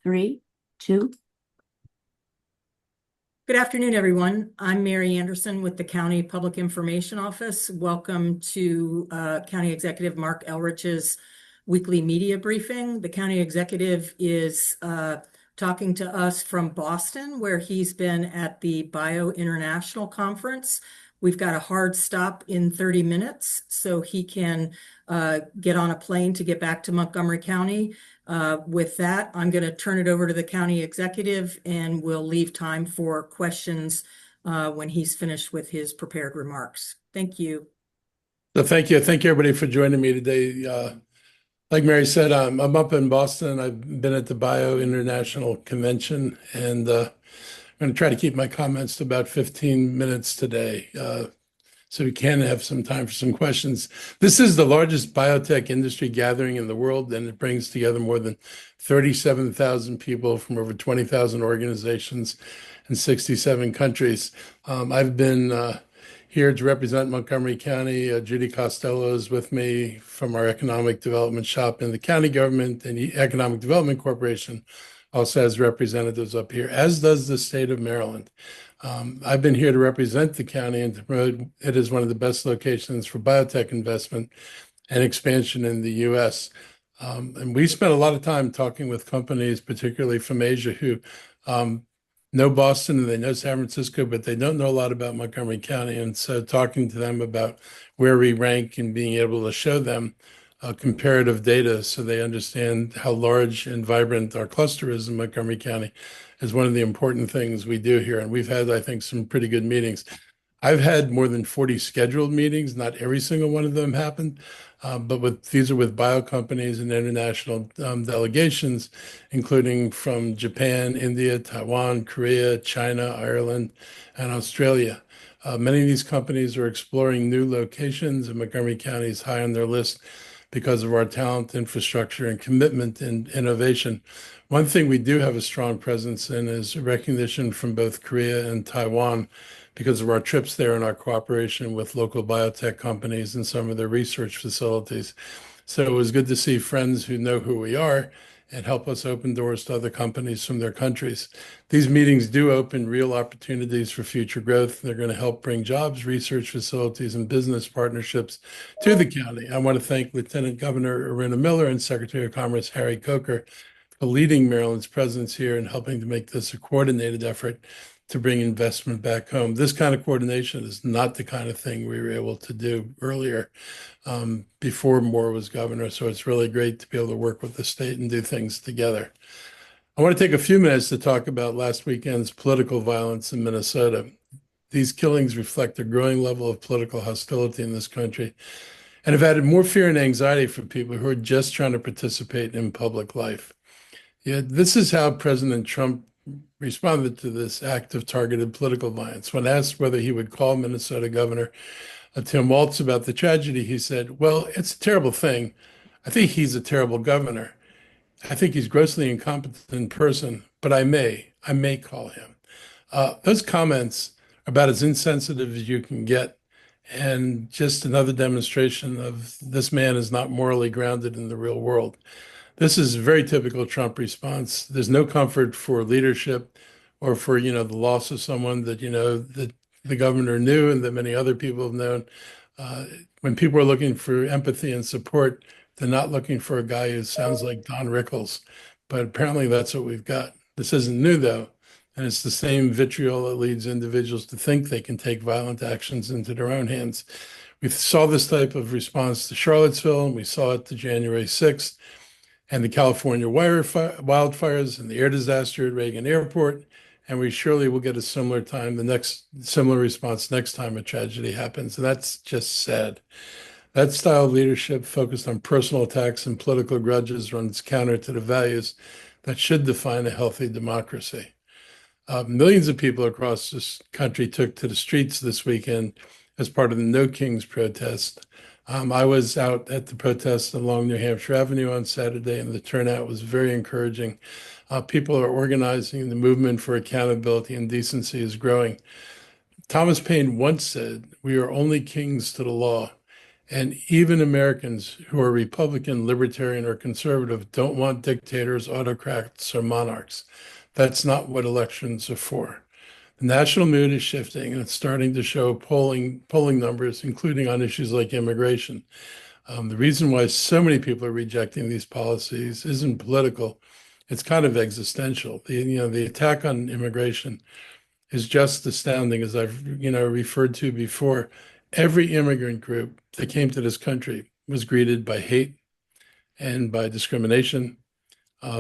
Three, two. Good afternoon, everyone. I'm Mary Anderson with the County Public Information Office. Welcome to County Executive Marc Elrich's weekly media briefing. The County Executive is talking to us from Boston, where he's been at the Bio International Conference. We've got a hard stop in 30 minutes, so he can get on a plane to get back to Montgomery County. With that, I'm going to turn it over to the county executive, and we'll leave time for questions when he's finished with his prepared remarks. Thank you. So thank you. Thank you, everybody, for joining me today. Like Mary said, I'm up in Boston. I've been at the Bio International Convention, and I'm going to try to keep my comments to about 15 minutes today, so we can have some time for some questions. This is the largest biotech industry gathering in the world, and it brings together more than 37,000 people from over 20,000 organizations in 67 countries. I've been here to represent Montgomery County. Judy Costello is with me from our economic development shop in the county government, and the Economic Development Corporation also has representatives up here, as does the state of Maryland. I've been here to represent the county and to promote it as one of the best locations for biotech investment and expansion in the U.S. And we spent a lot of time talking with companies, particularly from Asia, who know Boston and they know San Francisco, but they don't know a lot about Montgomery County. And so talking to them about where we rank and being able to show them comparative data so they understand how large and vibrant our cluster is in Montgomery County is one of the important things we do here. And we've had, I think, some pretty good meetings. I've had more than 40 scheduled meetings. Not every single one of them happened, but these are with bio companies and international delegations, including from Japan, India, Taiwan, Korea, China, Ireland, and Australia. Many of these companies are exploring new locations, and Montgomery County is high on their list because of our talent, infrastructure, and commitment in innovation. One thing we do have a strong presence in is recognition from both Korea and Taiwan because of our trips there and our cooperation with local biotech companies and some of their research facilities. So it was good to see friends who know who we are and help us open doors to other companies from their countries. These meetings do open real opportunities for future growth. They're going to help bring jobs, research facilities, and business partnerships to the county. I want to thank Lieutenant Governor Aruna Miller and Secretary of Commerce Harry Coker for leading Maryland's presence here and helping to make this a coordinated effort to bring investment back home. This kind of coordination is not the kind of thing we were able to do earlier before Moore was governor. So it's really great to be able to work with the state and do things together. I want to take a few minutes to talk about last weekend's political violence in Minnesota. These killings reflect a growing level of political hostility in this country and have added more fear and anxiety for people who are just trying to participate in public life. Yeah, this is how President Trump responded to this act of targeted political violence. When asked whether he would call Minnesota Governor Tim Walz about the tragedy, he said, "Well, it's a terrible thing. I think he's a terrible governor. I think he's grossly incompetent person, but I may call him." Those comments are about as insensitive as you can get, and just another demonstration of this man is not morally grounded in the real world. This is a very typical Trump response. There's no comfort for leadership or for, the loss of someone that, that the governor knew and that many other people have known. When people are looking for empathy and support, they're not looking for a guy who sounds like Don Rickles. But apparently that's what we've got. This isn't new, though. And it's the same vitriol that leads individuals to think they can take violent actions into their own hands. We saw this type of response to Charlottesville, and we saw it to January 6th. And the California wildfires and the air disaster at Reagan Airport. And we surely will get a similar response next time a tragedy happens. And that's just sad. That style of leadership focused on personal attacks and political grudges runs counter to the values that should define a healthy democracy. Millions of people across this country took to the streets this weekend as part of the No Kings protest. I was out at the protest along New Hampshire Avenue on Saturday, and the turnout was very encouraging. People are organizing. The movement for accountability and decency is growing. Thomas Paine once said, "We are only kings to the law." And even Americans who are Republican, libertarian, or conservative don't want dictators, autocrats, or monarchs. That's not what elections are for. The national mood is shifting, and it's starting to show polling numbers, including on issues like immigration. The reason why so many people are rejecting these policies isn't political; it's kind of existential. The attack on immigration is just astounding, as I've referred to before. Every immigrant group that came to this country was greeted by hate and by discrimination.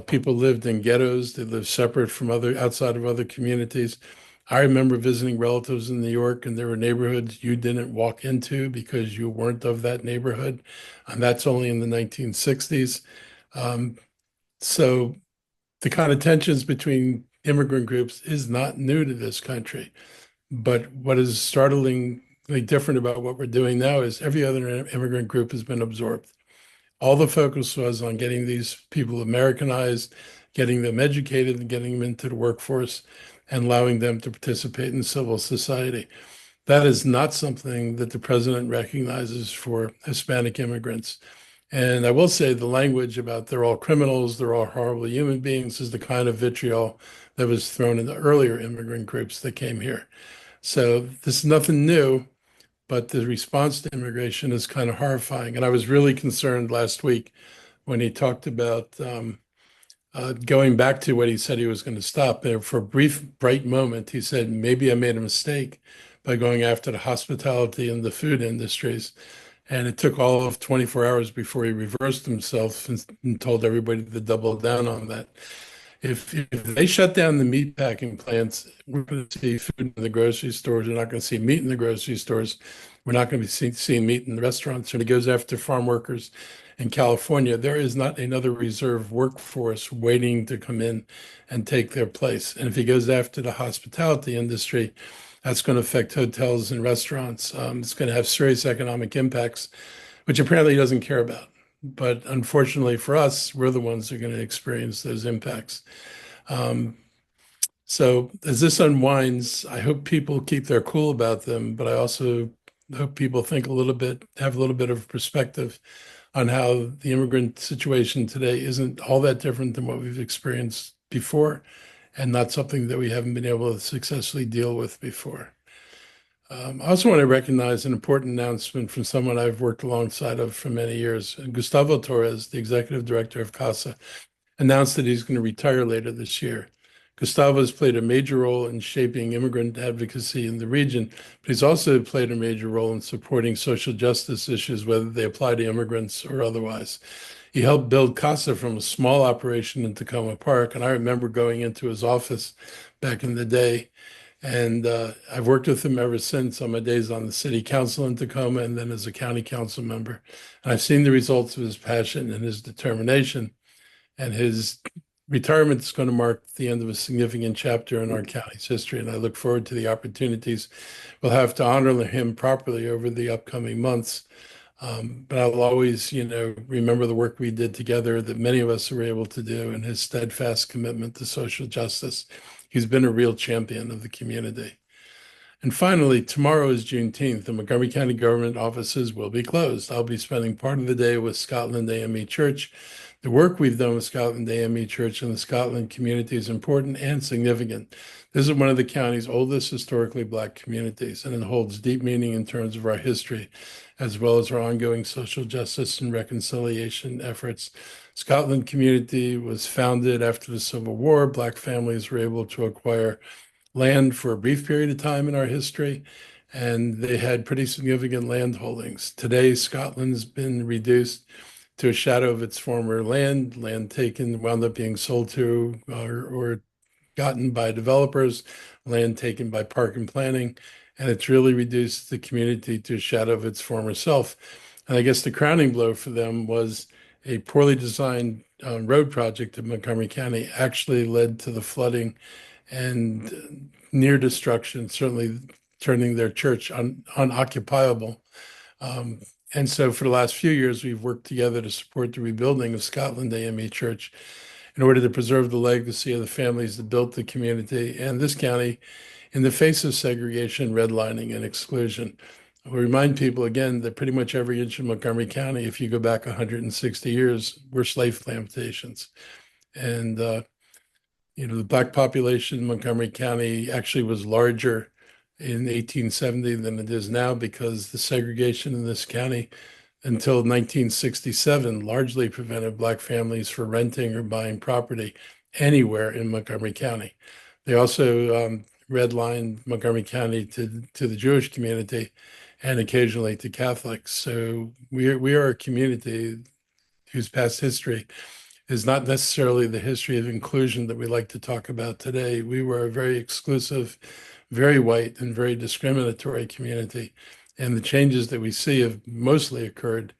People lived in ghettos. They lived separate from outside of other communities. I remember visiting relatives in New York, and there were neighborhoods you didn't walk into because you weren't of that neighborhood. And that's only in the 1960s. Um, so the kind of tensions between immigrant groups is not new to this country. But what is startlingly different about what we're doing now is every other immigrant group has been absorbed. All the focus was on getting these people Americanized, getting them educated, and getting them into the workforce, and allowing them to participate in civil society. That is not something that the president recognizes for Hispanic immigrants. And I will say the language about they're all criminals, they're all horrible human beings is the kind of vitriol that was thrown in the earlier immigrant groups that came here. So this is nothing new, but the response to immigration is kind of horrifying. And I was really concerned last week when he talked about going back to what he said he was going to stop. And for a brief, bright moment, he said, maybe I made a mistake by going after the hospitality and the food industries. And it took all of 24 hours before he reversed himself and told everybody to double down on that. If they shut down the meat packing plants, we're going to see food in the grocery stores. We're not going to see meat in the grocery stores. We're not going to be seeing meat in the restaurants. And it goes after farm workers in California. There is not another reserve workforce waiting to come in and take their place. And if he goes after the hospitality industry, that's going to affect hotels and restaurants. It's going to have serious economic impacts, which apparently he doesn't care about. But unfortunately for us, we're the ones that are going to experience those impacts. So as this unwinds, I hope people keep their cool about them, but I also hope people think have a little bit of perspective on how the immigrant situation today isn't all that different than what we've experienced before, and not something that we haven't been able to successfully deal with before. I also want to recognize an important announcement from someone I've worked alongside of for many years. Gustavo Torres, the executive director of CASA, announced that he's going to retire later this year. Gustavo has played a major role in shaping immigrant advocacy in the region, but he's also played a major role in supporting social justice issues, whether they apply to immigrants or otherwise. He helped build CASA from a small operation in Tacoma Park, and I remember going into his office back in the day. And I've worked with him ever since on my days on the city council in Tacoma and then as a county council member. And I've seen the results of his passion and his determination. And his retirement is going to mark the end of a significant chapter in our county's history. And I look forward to the opportunities we'll have to honor him properly over the upcoming months. But I'll always, remember the work we did together that many of us were able to do and his steadfast commitment to social justice. He's been a real champion of the community. And finally, tomorrow is Juneteenth, and Montgomery County government offices will be closed. I'll be spending part of the day with Scotland AME Church. The work we've done with Scotland AME Church and the Scotland community is important and significant. This is one of the county's oldest historically Black communities, and it holds deep meaning in terms of our history, as well as our ongoing social justice and reconciliation efforts. Scotland community was founded after the Civil War. Black families were able to acquire land for a brief period of time in our history, and they had pretty significant land holdings. Today, Scotland's been reduced to a shadow of its former land taken, wound up being sold to or gotten by developers, land taken by park and planning, and it's really reduced the community to a shadow of its former self. And I guess the crowning blow for them was a poorly designed road project in Montgomery County actually led to the flooding and near destruction, certainly turning their church unoccupiable. And so for the last few years, we've worked together to support the rebuilding of Scotland AME Church in order to preserve the legacy of the families that built the community and this county in the face of segregation, redlining, and exclusion. we remind people again that pretty much every inch of Montgomery County, if you go back 160 years, were slave plantations. And the black population in Montgomery County actually was larger in 1870 than it is now, because the segregation in this county until 1967 largely prevented black families from renting or buying property anywhere in Montgomery County. They also redlined Montgomery County to the Jewish community and occasionally to Catholics. So we are a community whose past history is not necessarily the history of inclusion that we like to talk about today. We were a very exclusive, very white, and very discriminatory community. And the changes that we see have mostly occurred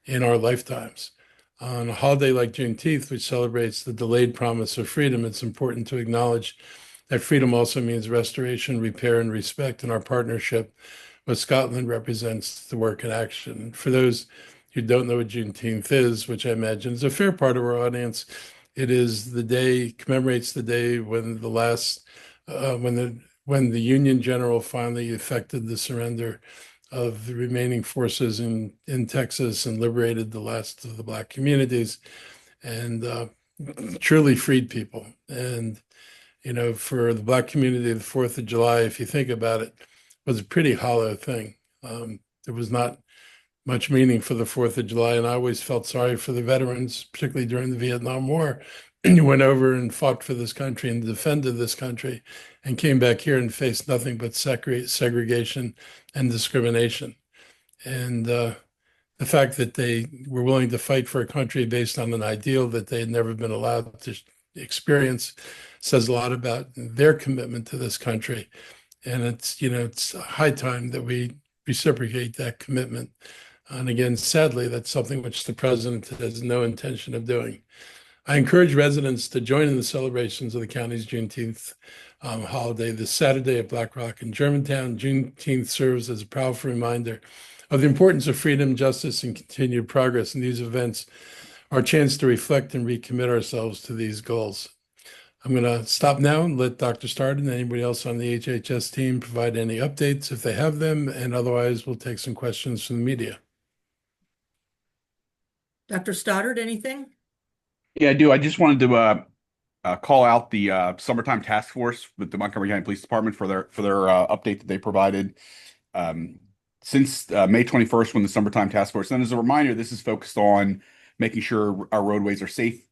in our lifetimes. On a holiday like Juneteenth, which celebrates the delayed promise of freedom, it's important to acknowledge that freedom also means restoration, repair, and respect. And our partnership with Scotland represents the work in action. For those who don't know what Juneteenth is, which I imagine is a fair part of our audience, it is the day, commemorates the day when when the Union general finally effected the surrender of the remaining forces in Texas and liberated the last of the black communities and truly freed people. And for the black community, the 4th of July, if you think about it, was a pretty hollow thing. There was not much meaning for the 4th of July, and I always felt sorry for the veterans, particularly during the Vietnam War. You went over and fought for this country and defended this country and came back here and faced nothing but segregation and discrimination. And the fact that they were willing to fight for a country based on an ideal that they had never been allowed to experience says a lot about their commitment to this country. And it's high time that we reciprocate that commitment. And again, sadly, that's something which the president has no intention of doing. I encourage residents to join in the celebrations of the county's Juneteenth holiday this Saturday at Black Rock and Germantown. Juneteenth serves as a powerful reminder of the importance of freedom, justice, and continued progress. And these events are a chance to reflect and recommit ourselves to these goals. I'm going to stop now and let Dr. Stoddard and anybody else on the HHS team provide any updates if they have them, and otherwise we'll take some questions from the media. Dr. Stoddard, anything? Yeah, I do. I just wanted to call out the summertime task force with the Montgomery County Police Department for their update that they provided since May 21st, when the summertime task force. And as a reminder, this is focused on making sure our roadways are safe,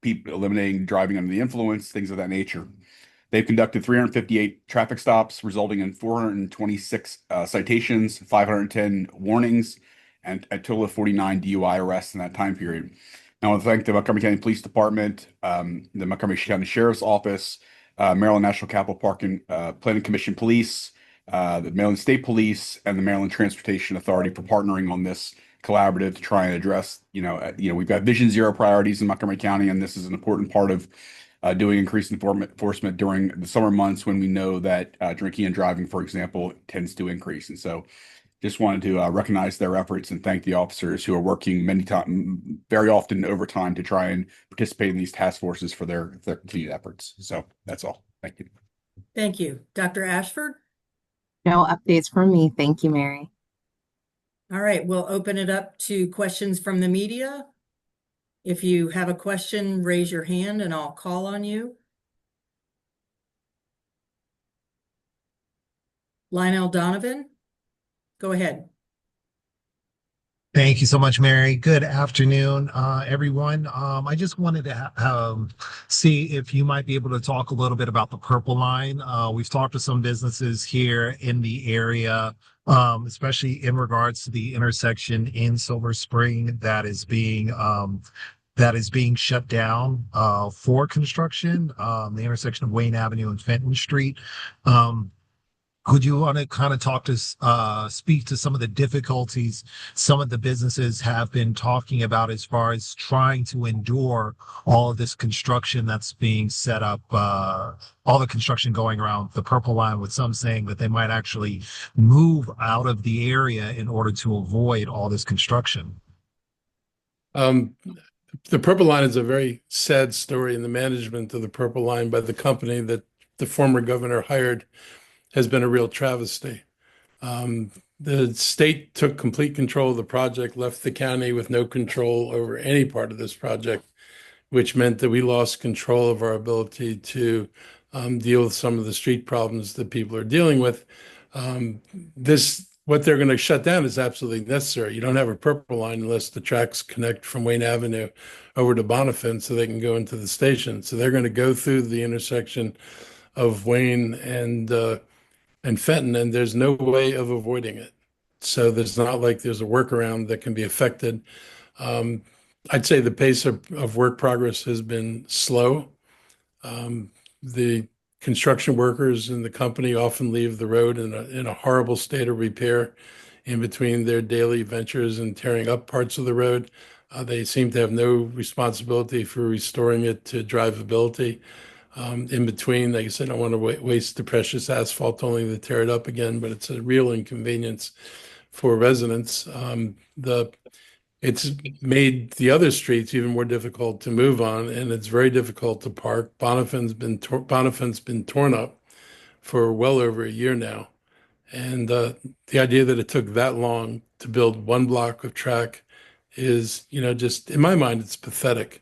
people eliminating driving under the influence, things of that nature. They've conducted 358 traffic stops, resulting in 426 citations, 510 warnings, and a total of 49 DUI arrests in that time period. I want to thank the Montgomery County Police Department, the Montgomery County Sheriff's Office, Maryland National Capital Park and Planning Commission Police, the Maryland State Police, and the Maryland Transportation Authority for partnering on this collaborative to try and address, we've got Vision Zero priorities in Montgomery County, and this is an important part of doing increased enforcement during the summer months when we know that drinking and driving, for example, tends to increase. And so just wanted to recognize their efforts and thank the officers who are working very often overtime to try and participate in these task forces for their continued efforts. So that's all. Thank you. Thank you. Dr. Ashford? No updates from me. Thank you, Mary. All right, we'll open it up to questions from the media. If you have a question, raise your hand and I'll call on you. Lionel Donovan, go ahead. Thank you so much, Mary. Good afternoon, everyone. I just wanted to see if you might be able to talk a little bit about the Purple Line. We've talked to some businesses here in the area, especially in regards to the intersection in Silver Spring that is being shut down for construction, the intersection of Wayne Avenue and Fenton Street. Could you want to kind of speak to some of the difficulties some of the businesses have been talking about as far as trying to endure all of this construction that's being set up, all the construction going around the Purple Line, with some saying that they might actually move out of the area in order to avoid all this construction? The Purple Line is a very sad story, and the management of the Purple Line by the company that the former governor hired has been a real travesty. The state took complete control of the project, left the county with no control over any part of this project, which meant that we lost control of our ability to deal with some of the street problems that people are dealing with. What they're going to shut down is absolutely necessary. You don't have a purple line unless the tracks connect from Wayne Avenue over to Bonifant so they can go into the station. So they're going to go through the intersection of Wayne and Fenton, and there's no way of avoiding it. So there's not like there's a workaround that can be affected. I'd say the pace of work progress has been slow. The construction workers in the company often leave the road in a horrible state of repair in between their daily ventures and tearing up parts of the road. They seem to have no responsibility for restoring it to drivability. In between, like I said, I don't want to waste the precious asphalt only to tear it up again, but it's a real inconvenience for residents. It's made the other streets even more difficult to move on, and it's very difficult to park. Bonifant's been torn up for well over a year now, and the idea that it took that long to build one block of track is, just in my mind, it's pathetic.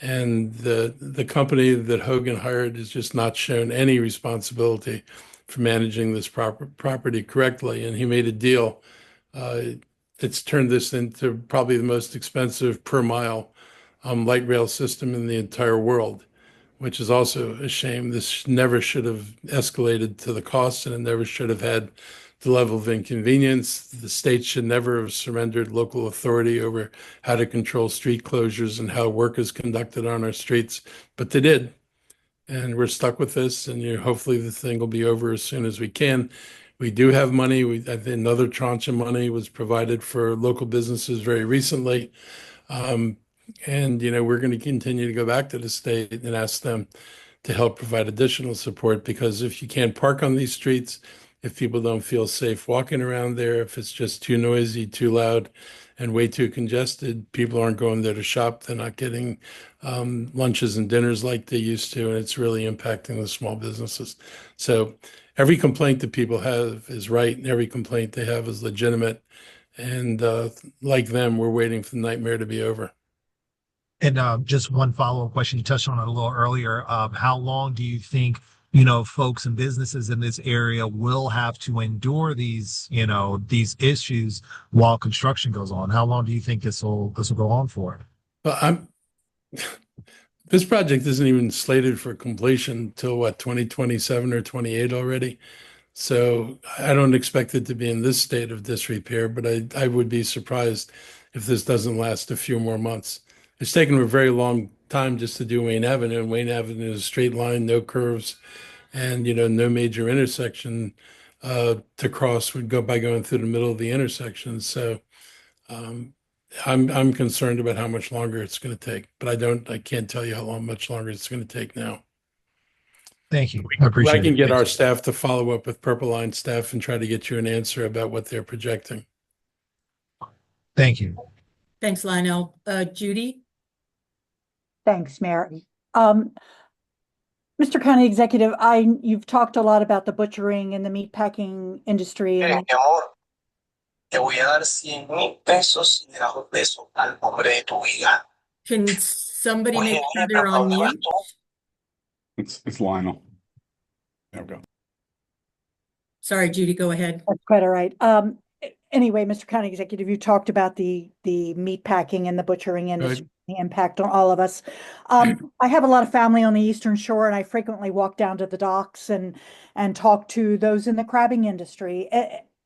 And the company that Hogan hired has just not shown any responsibility for managing this property correctly. And he made a deal. It's turned this into probably the most expensive per mile light rail system in the entire world, which is also a shame. This never should have escalated to the cost, and it never should have had the level of inconvenience. The state should never have surrendered local authority over how to control street closures and how work is conducted on our streets, but they did. And we're stuck with this, and hopefully the thing will be over as soon as we can. We do have money. I think another tranche of money was provided for local businesses very recently. And, we're going to continue to go back to the state and ask them to help provide additional support, because if you can't park on these streets, if people don't feel safe walking around there, if it's just too noisy, too loud, and way too congested, people aren't going there to shop. They're not getting lunches and dinners like they used to, and it's really impacting the small businesses. So every complaint that people have is right, and every complaint they have is legitimate. And like them, we're waiting for the nightmare to be over. And just one follow-up question. You touched on it a little earlier. How long do you think, folks and businesses in this area will have to endure these issues while construction goes on? How long do you think this will go on for? Well, this project isn't even slated for completion till 2027 or 28 already. So I don't expect it to be in this state of disrepair, but I would be surprised if this doesn't last a few more months. It's taken a very long time just to do Wayne Avenue, and Wayne Avenue is a straight line, no curves, and no major intersection to cross would go by going through the middle of the intersection. So I'm concerned about how much longer it's going to take, but I can't tell you how much longer it's going to take now. Thank you. I appreciate it. I can get Thanks. our staff to follow up with Purple Line staff and try to get you an answer about what they're projecting. Thank you. Thanks, Lionel. Judy? Thanks, Mayor. Mr. County Executive, you've talked a lot about the butchering and the meatpacking industry. Mi And amor, te voy a dar 100,000 y dejo peso al nombre de tu hija. Can somebody Voy make a sure ir they're on a mute? It's Lionel. There we go. Sorry, Judy, go ahead. that's quite all right. Anyway, Mr. County Executive, you talked about the meatpacking and the butchering industry, the impact on all of us. I have a lot of family on the Eastern Shore, and I frequently walk down to the docks and talk to those in the crabbing industry,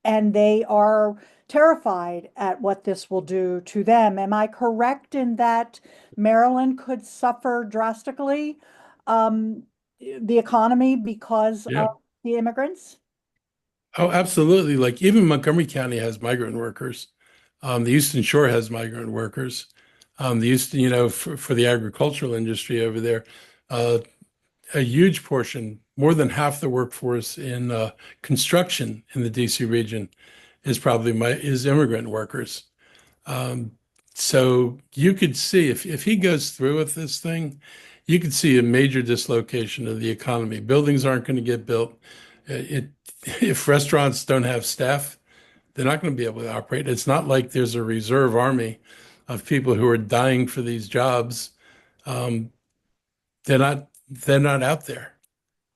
and they are terrified at what this will do to them. Am I correct in that Maryland could suffer drastically, the economy because Yeah. of the immigrants? Oh, absolutely. Like even Montgomery County has migrant workers. The Eastern Shore has migrant workers. The Eastern, for the agricultural industry over there, a huge portion, more than half the workforce in construction in the DC region is immigrant workers. So you could see if he goes through with this thing, you could see a major dislocation of the economy. Buildings aren't going to get built. If restaurants don't have staff, they're not going to be able to operate. It's not like there's a reserve army of people who are dying for these jobs. Um, they're not out there.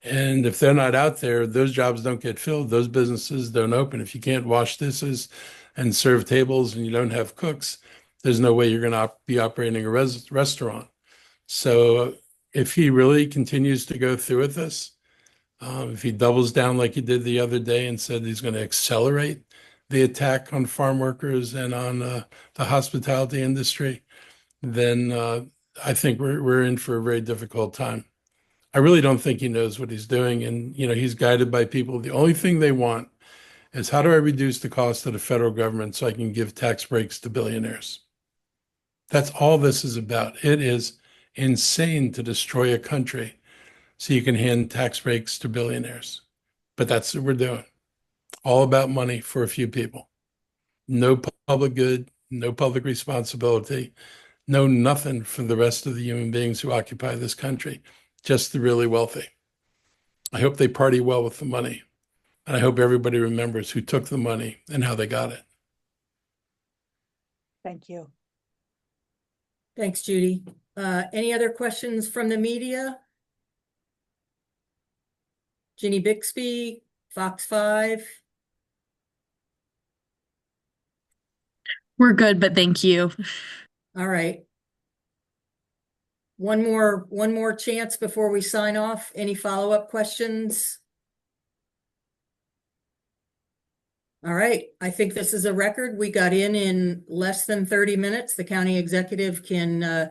And if they're not out there, those jobs don't get filled. Those businesses don't open. If you can't wash dishes and serve tables and you don't have cooks, there's no way you're going to be operating a restaurant. So if he really continues to go through with this, if he doubles down like he did the other day and said he's going to accelerate the attack on farm workers and on the hospitality industry, then I think we're in for a very difficult time. I really don't think he knows what he's doing. And, he's guided by people. The only thing they want is, how do I reduce the cost of the federal government so I can give tax breaks to billionaires? That's all this is about. It is insane to destroy a country so you can hand tax breaks to billionaires. But that's what we're doing. All about money for a few people. No public good, no public responsibility, no nothing for the rest of the human beings who occupy this country, just the really wealthy. I hope they party well with the money. And I hope everybody remembers who took the money and how they got it. Thank you. Thanks, Judy. Any other questions from the media? Ginny Bixby, Fox 5. We're good, but thank you. All right. One more chance before we sign off. Any follow-up questions? All right. I think this is a record. We got in less than 30 minutes. The county executive can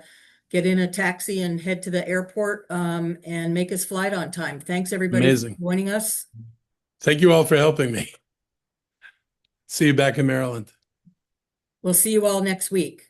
get in a taxi and head to the airport and make his flight on time. Thanks, everybody, Amazing. for joining us. Thank you all for helping me. See you back in Maryland. We'll see you all next week.